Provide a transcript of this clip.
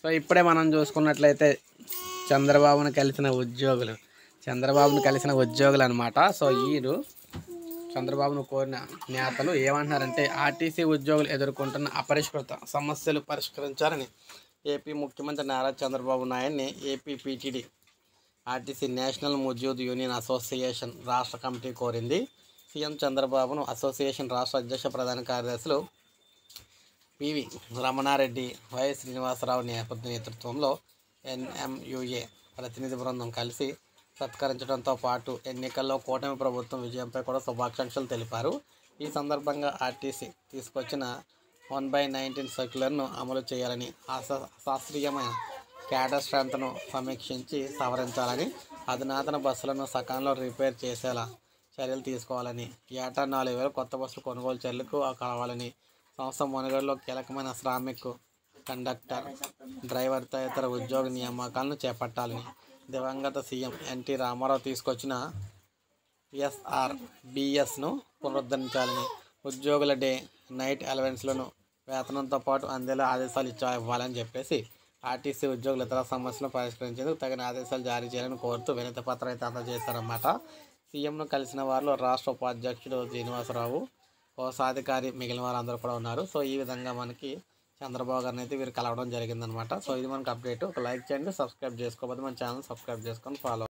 So ఇప్పుడే మనం చూసుకున్నట్లయితే చంద్రబాబును కలిసిన ఉద్యోగులు అనమాట. సో వీరు చంద్రబాబును కోరిన నేతలు ఏమంటున్నారంటే ఆర్టీసీ ఉద్యోగులు ఎదుర్కొంటున్న అపరిష్కృత సమస్యలు పరిష్కరించాలని ఏపీ ముఖ్యమంత్రి నారా చంద్రబాబు నాయుడిని APPTD RTC national Mazdoor union association రాష్ట్ర కమిటీ కోరింది. సీఎం చంద్రబాబును అసోసియేషన్ రాష్ట్ర అధ్యక్ష ప్రధాన కార్యదర్శులు పివి రమణారెడ్డి, వై శ్రీనివాసరావు నేతృత్వంలో ఎన్ఎంయుఏ ప్రతినిధి బృందం కలిసి సత్కరించడంతో పాటు ఎన్నికల్లో కూటమి ప్రభుత్వం విజయంపై కూడా శుభాకాంక్షలు తెలిపారు. ఈ సందర్భంగా ఆర్టీసీ తీసుకొచ్చిన 1/19 సర్క్యులర్ను అమలు చేయాలని, శాస్త్రీయమైన క్యాడర్ స్ట్రెంత్ను సమీక్షించి సవరించాలని, అధునాతన బస్సులను సకాలంలో రిపేర్ చేసేలా చర్యలు తీసుకోవాలని, ఏటా 4,000 కొత్త బస్సులు కొనుగోలు చర్యలకు కావాలని, సంస్థ మనుగడలో కీలకమైన శ్రామిక్, కండక్టర్, డ్రైవర్ తదితర ఉద్యోగ నియామకాలను చేపట్టాలని, దివంగత సీఎం ఎన్టీ రామారావు తీసుకొచ్చిన ఎస్ఆర్బిఎస్ను పునరుద్ధరించాలని, ఉద్యోగుల డే, నైట్ అలవెన్స్లను వేతనంతో పాటు అందేలా ఆదేశాలు ఇవ్వాలని చెప్పేసి ఆర్టీసీ ఉద్యోగులు ఇతర సమస్యలను పరిష్కరించేందుకు తగిన ఆదేశాలు జారీ చేయాలని కోరుతూ వినతి పత్రం అయితే అందజేశారన్నమాట. సీఎంను కలిసిన వారిలో రాష్ట్ర ఉపాధ్యక్షుడు శ్రీనివాసరావు, కోశాధికారి, మిగిలిన వారందరూ కూడా ఉన్నారు. సో ఈ విధంగా మనకి చంద్రబాబు గారిని అయితే వీరు కలవడం జరిగిందనమాట. సో ఇది మనకు అప్డేట్. ఒక లైక్ చేయండి, సబ్స్క్రైబ్ చేసుకోకపోతే మన ఛానల్ సబ్స్క్రైబ్ చేసుకొని ఫాలో